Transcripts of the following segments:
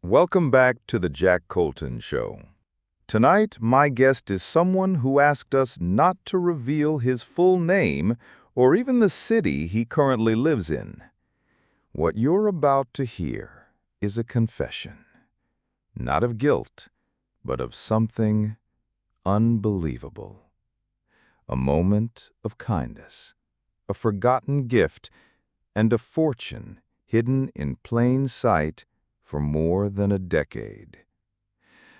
Welcome back to the Jack Colton Show. Tonight, my guest is someone who asked us not to reveal his full name or even the city he currently lives in. What you're about to hear is a confession, not of guilt, but of something unbelievable. A moment of kindness, a forgotten gift, and a fortune hidden in plain sight for more than a decade.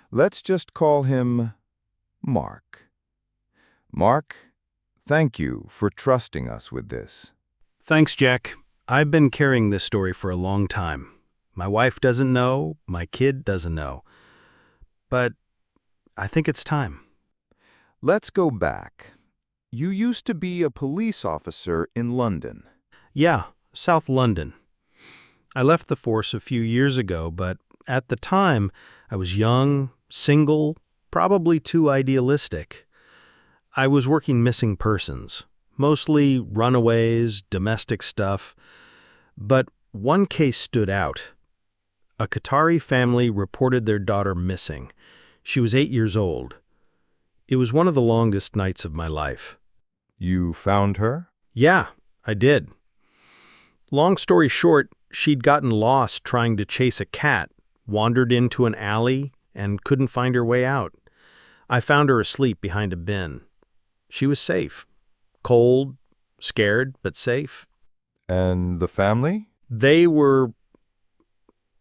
Let's just call him Mark. Mark, thank you for trusting us with this. Thanks, Jack. I've been carrying this story for a long time. My wife doesn't know, my kid doesn't know. But I think it's time. Let's go back. You used to be a police officer in London. Yeah, South London. I left the force a few years ago, but at the time, I was young, single, probably too idealistic. I was working missing persons, mostly runaways, domestic stuff. But one case stood out. A Qatari family reported their daughter missing. She was 8 years old. It was one of the longest nights of my life. You found her? Yeah, I did. Long story short, she'd gotten lost trying to chase a cat, wandered into an alley, and couldn't find her way out. I found her asleep behind a bin. She was safe. Cold, scared, but safe. And the family? They were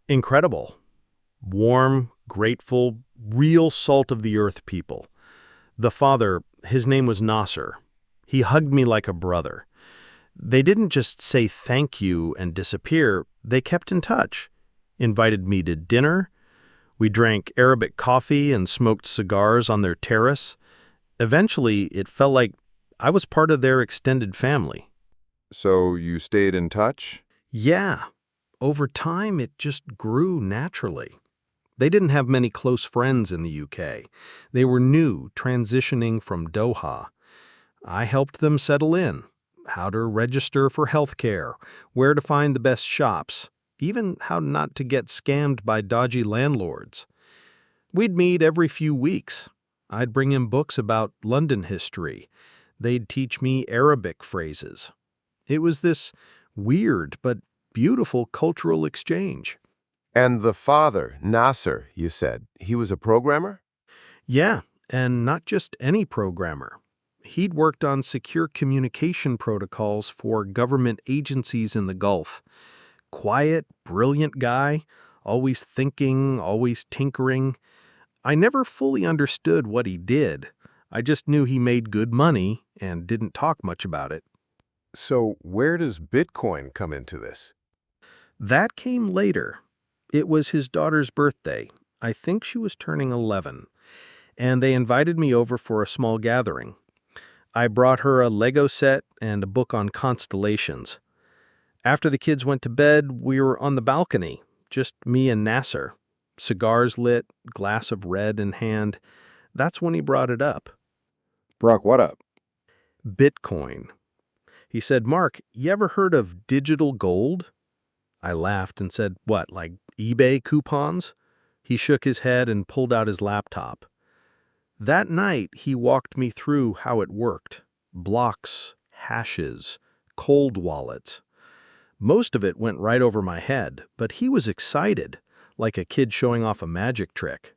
incredible. Warm, grateful, real salt-of-the-earth people. The father, his name was Nasser. He hugged me like a brother. They didn't just say thank you and disappear. They kept in touch, invited me to dinner. We drank Arabic coffee and smoked cigars on their terrace. Eventually, it felt like I was part of their extended family. So you stayed in touch? Yeah. Over time, it just grew naturally. They didn't have many close friends in the UK. They were new, transitioning from Doha. I helped them settle in. How to register for healthcare, where to find the best shops, even how not to get scammed by dodgy landlords. We'd meet every few weeks. I'd bring in books about London history. They'd teach me Arabic phrases. It was this weird but beautiful cultural exchange. And the father, Nasser, you said, he was a programmer? Yeah, and not just any programmer. He'd worked on secure communication protocols for government agencies in the Gulf. Quiet, brilliant guy, always thinking, always tinkering. I never fully understood what he did. I just knew he made good money and didn't talk much about it. So where does Bitcoin come into this? That came later. It was his daughter's birthday. I think she was turning 11. And they invited me over for a small gathering. I brought her a Lego set and a book on constellations. After the kids went to bed, we were on the balcony, just me and Nasser. Cigars lit, glass of red in hand. That's when he brought it up. Brock, what up? Bitcoin. He said, "Mark, you ever heard of digital gold?" I laughed and said, "What, like eBay coupons?" He shook his head and pulled out his laptop. That night, he walked me through how it worked. Blocks, hashes, cold wallets. Most of it went right over my head, but he was excited, like a kid showing off a magic trick.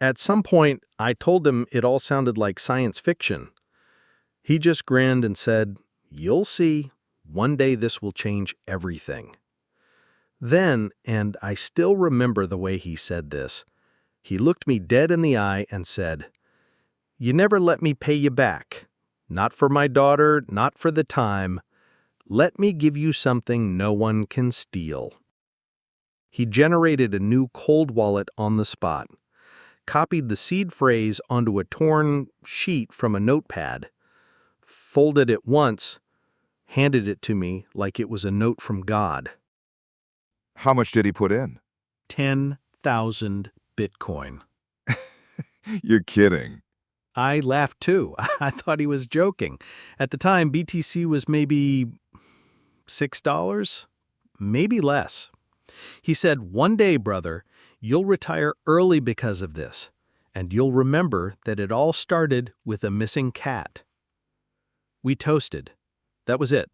At some point, I told him it all sounded like science fiction. He just grinned and said, "You'll see, one day this will change everything." Then, and I still remember the way he said this, he looked me dead in the eye and said, "You never let me pay you back. Not for my daughter, not for the time. Let me give you something no one can steal." He generated a new cold wallet on the spot, copied the seed phrase onto a torn sheet from a notepad, folded it once, handed it to me like it was a note from God. How much did he put in? 10,000 Bitcoin. You're kidding. I laughed too. I thought he was joking. At the time, BTC was maybe $6, maybe less. He said, "One day, brother, you'll retire early because of this, and you'll remember that it all started with a missing cat." We toasted. That was it.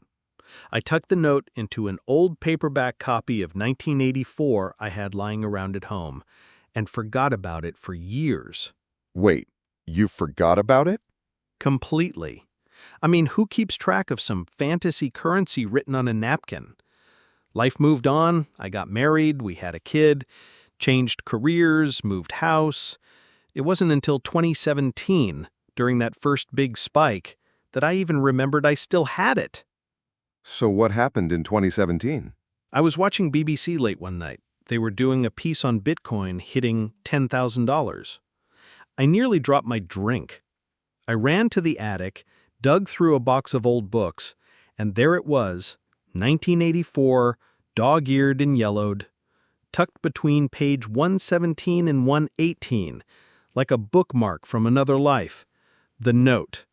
I tucked the note into an old paperback copy of 1984 I had lying around at home, and forgot about it for years. Wait, you forgot about it? Completely. I mean, who keeps track of some fantasy currency written on a napkin? Life moved on, I got married, we had a kid, changed careers, moved house. It wasn't until 2017, during that first big spike, that I even remembered I still had it. So what happened in 2017? I was watching BBC late one night. They were doing a piece on Bitcoin hitting $10,000. I nearly dropped my drink. I ran to the attic, dug through a box of old books, and there it was, 1984, dog-eared and yellowed, tucked between page 117 and 118, like a bookmark from another life. The note.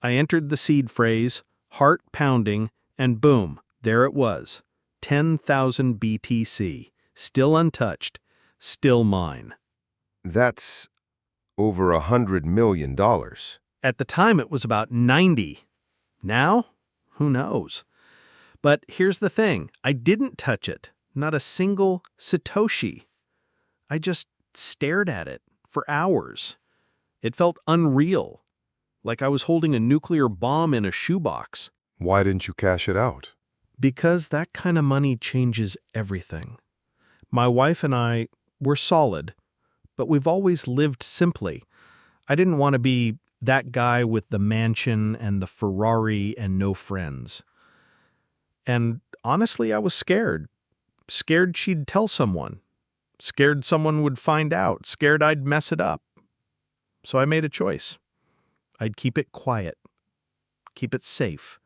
I entered the seed phrase, heart pounding, and boom, there it was. 10,000 BTC, still untouched, still mine. That's over $100 million. At the time, it was about 90. Now? Who knows? But here's the thing. I didn't touch it. Not a single Satoshi. I just stared at it for hours. It felt unreal, like I was holding a nuclear bomb in a shoebox. Why didn't you cash it out? Because that kind of money changes everything. My wife and I were solid, but we've always lived simply. I didn't want to be that guy with the mansion and the Ferrari and no friends. And honestly, I was scared. Scared she'd tell someone. Scared someone would find out. Scared I'd mess it up. So I made a choice. I'd keep it quiet. Keep it safe.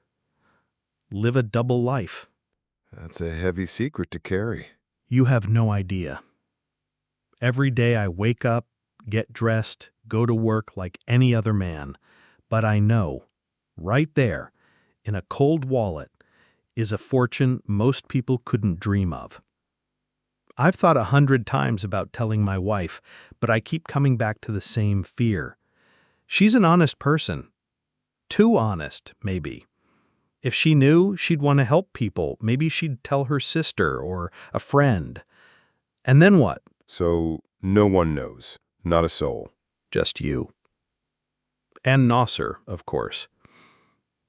Live a double life. That's a heavy secret to carry. You have no idea. Every day I wake up, get dressed, go to work like any other man. But I know, right there, in a cold wallet, is a fortune most people couldn't dream of. I've thought 100 times about telling my wife, but I keep coming back to the same fear. She's an honest person. Too honest, maybe. If she knew, she'd want to help people. Maybe she'd tell her sister or a friend. And then what? So no one knows. Not a soul. Just you. And Nasser, of course.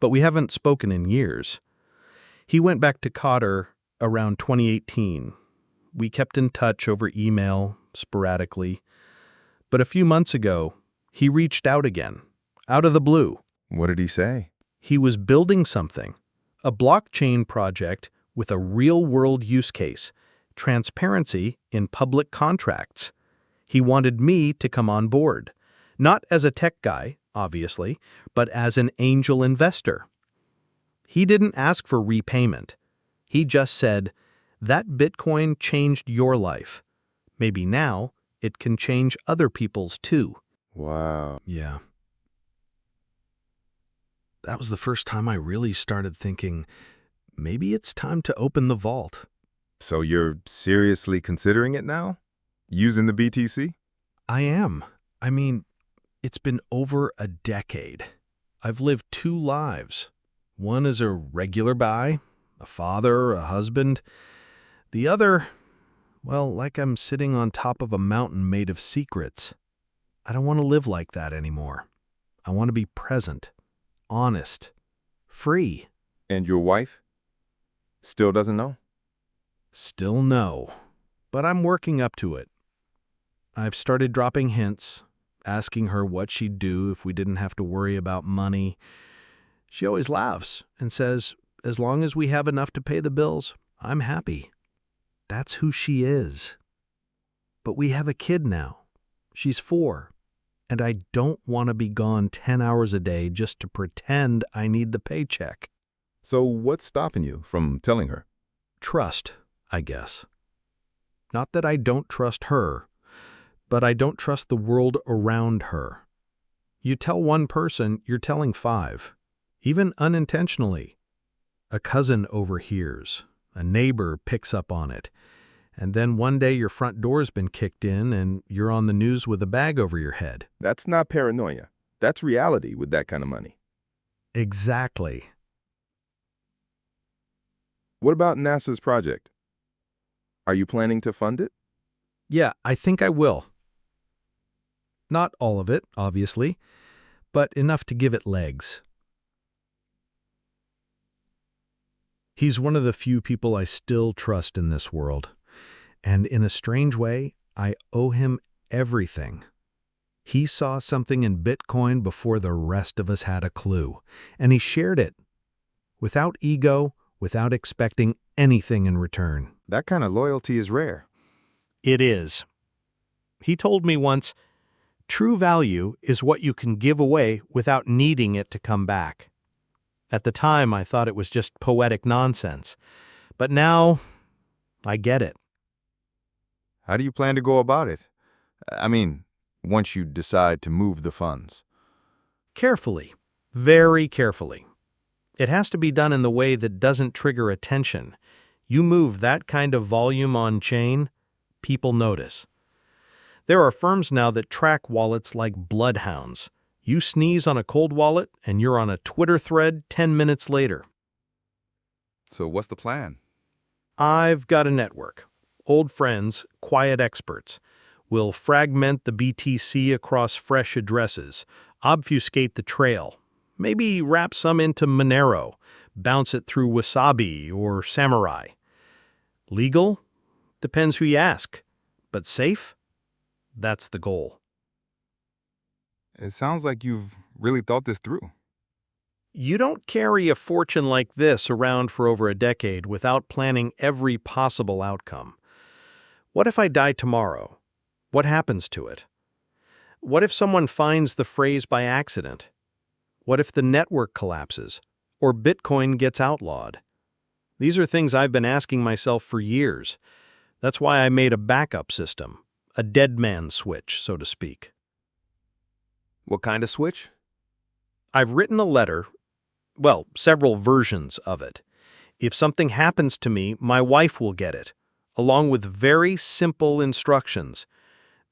But we haven't spoken in years. He went back to Qatar around 2018. We kept in touch over email, sporadically. But a few months ago, he reached out again, out of the blue. What did he say? He was building something, a blockchain project with a real-world use case, transparency in public contracts. He wanted me to come on board, not as a tech guy, obviously, but as an angel investor. He didn't ask for repayment. He just said, "That Bitcoin changed your life. Maybe now it can change other people's too." Wow. Yeah. That was the first time I really started thinking, maybe it's time to open the vault. So you're seriously considering it now? Using the BTC? I am. I mean, it's been over a decade. I've lived 2 lives. One as a regular guy, a father, a husband. The other, well, like I'm sitting on top of a mountain made of secrets. I don't want to live like that anymore. I want to be present, honest, free. And your wife? Still doesn't know? Still no, but I'm working up to it. I've started dropping hints, asking her what she'd do if we didn't have to worry about money. She always laughs and says, as long as we have enough to pay the bills, I'm happy. That's who she is. But we have a kid now. She's 4. And I don't want to be gone 10 hours a day just to pretend I need the paycheck. So what's stopping you from telling her? Trust, I guess. Not that I don't trust her, but I don't trust the world around her. You tell one person, you're telling 5, even unintentionally. A cousin overhears. a neighbor picks up on it, and then one day your front door's been kicked in and you're on the news with a bag over your head. That's not paranoia. That's reality with that kind of money. Exactly. What about NASA's project? Are you planning to fund it? Yeah, I think I will. Not all of it, obviously, but enough to give it legs. He's one of the few people I still trust in this world, and in a strange way, I owe him everything. He saw something in Bitcoin before the rest of us had a clue, and he shared it, without ego, without expecting anything in return. That kind of loyalty is rare. It is. He told me once, true value is what you can give away without needing it to come back. At the time, I thought it was just poetic nonsense, but now I get it. How do you plan to go about it? I mean, once you decide to move the funds. Carefully, very carefully. It has to be done in the way that doesn't trigger attention. You move that kind of volume on chain, people notice. There are firms now that track wallets like bloodhounds. You sneeze on a cold wallet and you're on a Twitter thread 10 minutes later. So what's the plan? I've got a network. Old friends, quiet experts. We'll fragment the BTC across fresh addresses, obfuscate the trail, maybe wrap some into Monero, bounce it through Wasabi or Samurai. Legal? Depends who you ask. But safe? That's the goal. It sounds like you've really thought this through. You don't carry a fortune like this around for over a decade without planning every possible outcome. What if I die tomorrow? What happens to it? What if someone finds the phrase by accident? What if the network collapses or Bitcoin gets outlawed? These are things I've been asking myself for years. That's why I made a backup system, a dead man switch, so to speak. What kind of switch? I've written a letter, well, several versions of it. If something happens to me, my wife will get it, along with very simple instructions.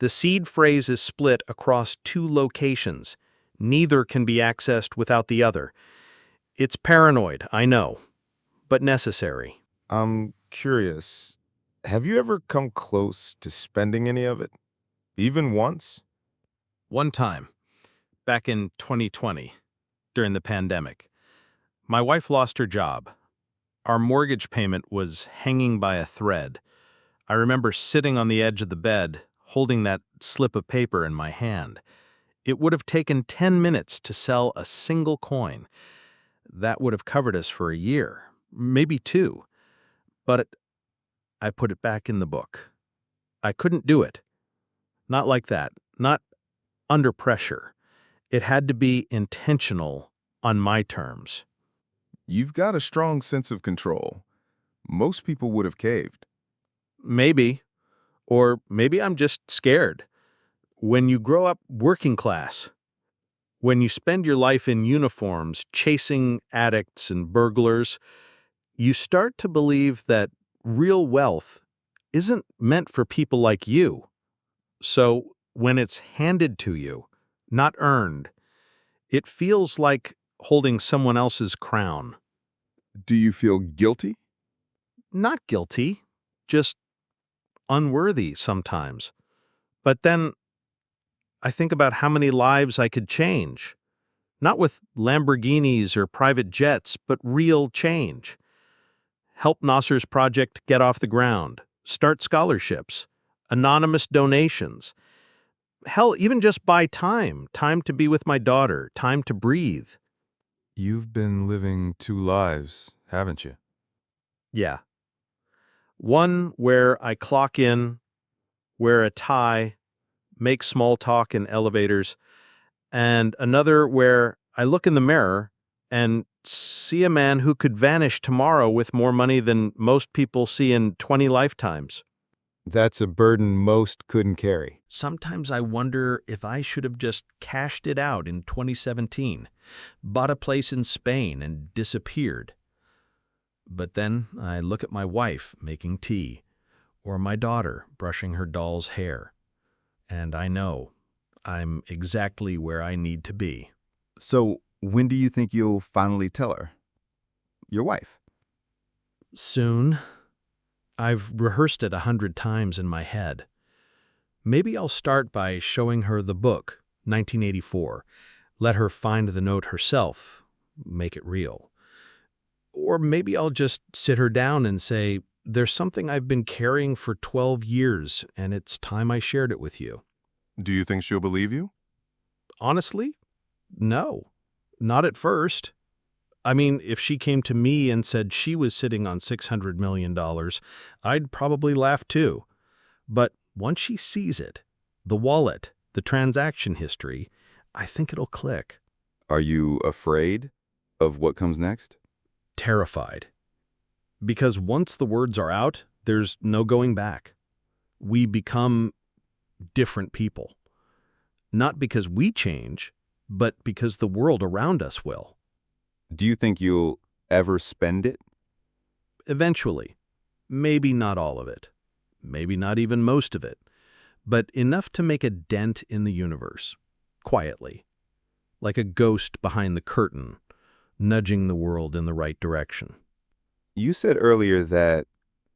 The seed phrase is split across 2 locations. Neither can be accessed without the other. It's paranoid, I know, but necessary. I'm curious. Have you ever come close to spending any of it? Even once? One time, back in 2020, during the pandemic, my wife lost her job. Our mortgage payment was hanging by a thread. I remember sitting on the edge of the bed, holding that slip of paper in my hand. It would have taken 10 minutes to sell a single coin. That would have covered us for a year, maybe 2. But I put it back in the book. I couldn't do it. Not like that. Not under pressure. It had to be intentional on my terms. You've got a strong sense of control. Most people would have caved. Maybe. Or maybe I'm just scared. When you grow up working class, when you spend your life in uniforms chasing addicts and burglars, you start to believe that real wealth isn't meant for people like you. So when it's handed to you, not earned, it feels like holding someone else's crown. Do you feel guilty? Not guilty, just unworthy sometimes. But then I think about how many lives I could change. Not with Lamborghinis or private jets, but real change. Help Nasser's project get off the ground. Start scholarships. Anonymous donations. Hell, even just buy time. Time to be with my daughter. Time to breathe. You've been living 2 lives, haven't you? Yeah. One where I clock in, wear a tie, make small talk in elevators, and another where I look in the mirror and see a man who could vanish tomorrow with more money than most people see in 20 lifetimes. That's a burden most couldn't carry. Sometimes I wonder if I should have just cashed it out in 2017, bought a place in Spain and disappeared. But then I look at my wife making tea, or my daughter brushing her doll's hair, and I know I'm exactly where I need to be. So, when do you think you'll finally tell her? Your wife? Soon. I've rehearsed it 100 times in my head. Maybe I'll start by showing her the book, 1984. Let her find the note herself, make it real. Or maybe I'll just sit her down and say, there's something I've been carrying for 12 years, and it's time I shared it with you. Do you think she'll believe you? Honestly, no. Not at first. I mean, if she came to me and said she was sitting on $600 million, I'd probably laugh too. But once she sees it, the wallet, the transaction history, I think it'll click. Are you afraid of what comes next? Terrified. Because once the words are out, there's no going back. We become different people. Not because we change, but because the world around us will. Do you think you'll ever spend it? Eventually. Maybe not all of it. Maybe not even most of it. But enough to make a dent in the universe. Quietly. Like a ghost behind the curtain, nudging the world in the right direction. You said earlier that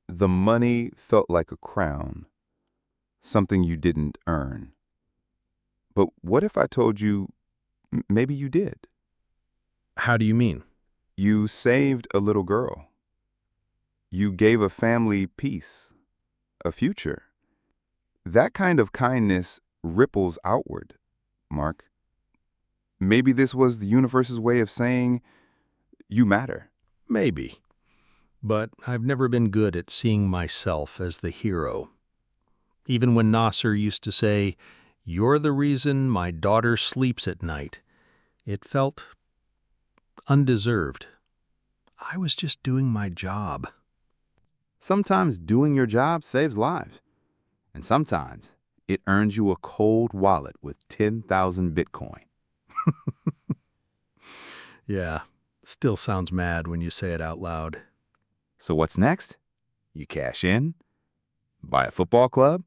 the money felt like a crown, something you didn't earn. But what if I told you maybe you did? How do you mean? You saved a little girl. You gave a family peace, a future. That kind of kindness ripples outward, Mark. Maybe this was the universe's way of saying, you matter. Maybe. But I've never been good at seeing myself as the hero. Even when Nasser used to say, "You're the reason my daughter sleeps at night," it felt undeserved. I was just doing my job. Sometimes doing your job saves lives. And sometimes it earns you a cold wallet with 10,000 Bitcoin. Yeah, still sounds mad when you say it out loud. So what's next? You cash in? Buy a football club?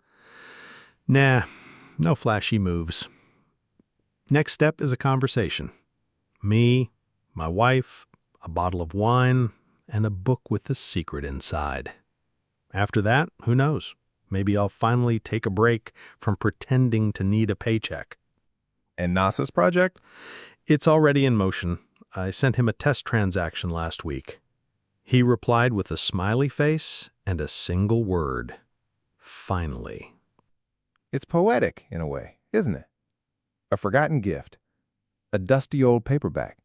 Nah, no flashy moves. Next step is a conversation. Me, my wife, a bottle of wine, and a book with a secret inside. After that, who knows? Maybe I'll finally take a break from pretending to need a paycheck. And NASA's project? It's already in motion. I sent him a test transaction last week. He replied with a smiley face and a single word. Finally. It's poetic, in a way, isn't it? A forgotten gift. A dusty old paperback.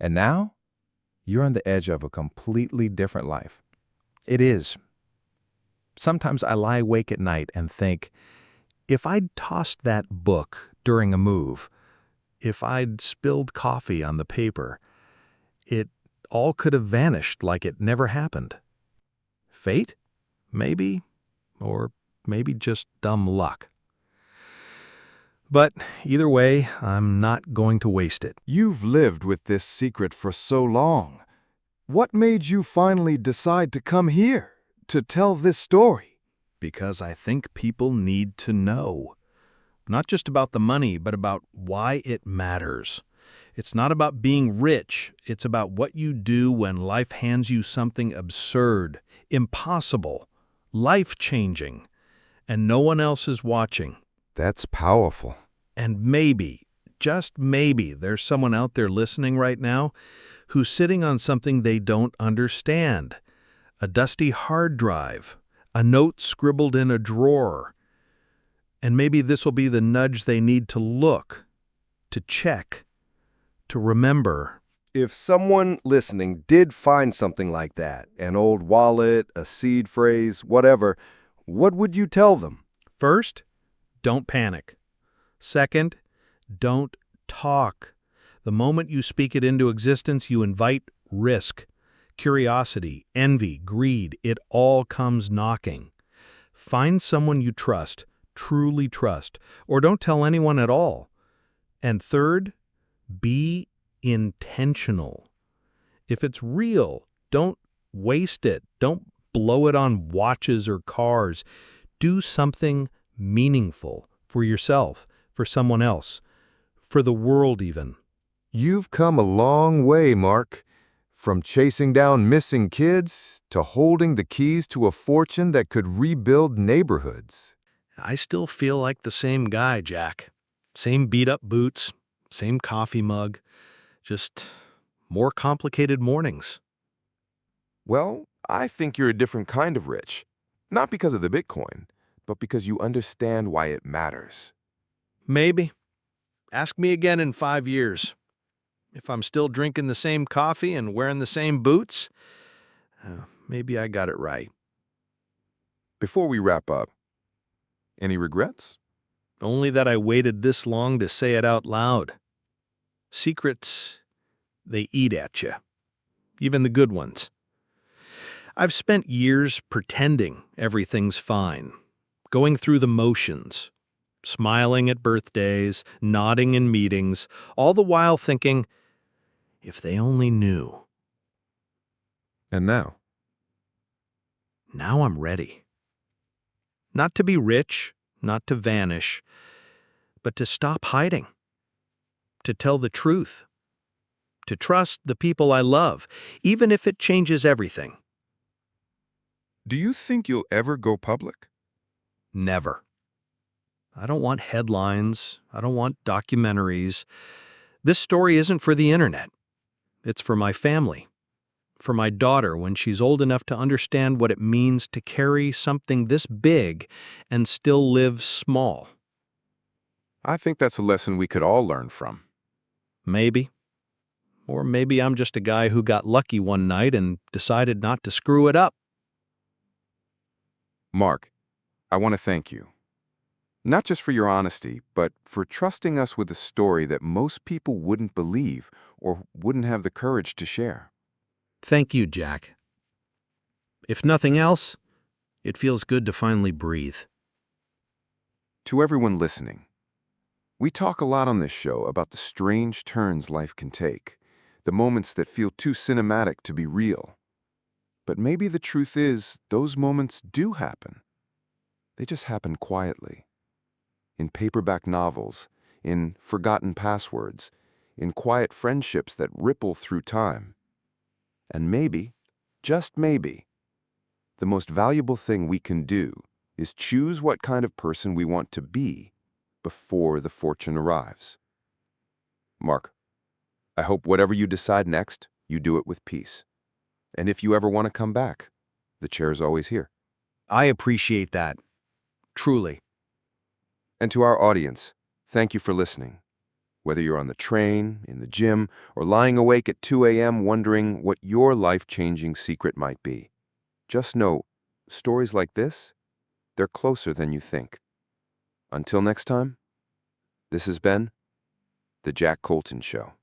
And now, you're on the edge of a completely different life. It is. Sometimes I lie awake at night and think, if I'd tossed that book during a move, if I'd spilled coffee on the paper, it all could have vanished like it never happened. Fate? Maybe. Or maybe just dumb luck. But either way, I'm not going to waste it. You've lived with this secret for so long. What made you finally decide to come here, to tell this story? Because I think people need to know. Not just about the money, but about why it matters. It's not about being rich. It's about what you do when life hands you something absurd, impossible, life-changing, and no one else is watching. That's powerful. And maybe, just maybe, there's someone out there listening right now who's sitting on something they don't understand. A dusty hard drive, a note scribbled in a drawer. And maybe this will be the nudge they need to look, to check, to remember. If someone listening did find something like that, an old wallet, a seed phrase, whatever, what would you tell them? First, don't panic. Second, don't talk. The moment you speak it into existence, you invite risk, curiosity, envy, greed. It all comes knocking. Find someone you trust, truly trust, or don't tell anyone at all. And third, be intentional. If it's real, don't waste it. Don't blow it on watches or cars. Do something meaningful for yourself, for someone else, for the world even. You've come a long way, Mark. From chasing down missing kids to holding the keys to a fortune that could rebuild neighborhoods. I still feel like the same guy, Jack. Same beat-up boots, same coffee mug, just more complicated mornings. Well, I think you're a different kind of rich. Not because of the Bitcoin, but because you understand why it matters. Maybe. Ask me again in 5 years. If I'm still drinking the same coffee and wearing the same boots, maybe I got it right. Before we wrap up, any regrets? Only that I waited this long to say it out loud. Secrets, they eat at you. Even the good ones. I've spent years pretending everything's fine, going through the motions, smiling at birthdays, nodding in meetings, all the while thinking, if they only knew. And now? Now I'm ready. Not to be rich, not to vanish, but to stop hiding, to tell the truth, to trust the people I love, even if it changes everything. Do you think you'll ever go public? Never. I don't want headlines. I don't want documentaries. This story isn't for the internet. It's for my family, for my daughter when she's old enough to understand what it means to carry something this big and still live small. I think that's a lesson we could all learn from. Maybe. Or maybe I'm just a guy who got lucky one night and decided not to screw it up. Mark, I want to thank you. Not just for your honesty, but for trusting us with a story that most people wouldn't believe or wouldn't have the courage to share. Thank you, Jack. If nothing else, it feels good to finally breathe. To everyone listening, we talk a lot on this show about the strange turns life can take, the moments that feel too cinematic to be real. But maybe the truth is, those moments do happen. They just happen quietly. In paperback novels, in forgotten passwords, in quiet friendships that ripple through time. And maybe, just maybe, the most valuable thing we can do is choose what kind of person we want to be before the fortune arrives. Mark, I hope whatever you decide next, you do it with peace. And if you ever want to come back, the chair's always here. I appreciate that. Truly. And to our audience, thank you for listening. Whether you're on the train, in the gym, or lying awake at 2 a.m. wondering what your life-changing secret might be, just know, stories like this, they're closer than you think. Until next time, this has been The Jack Colton Show.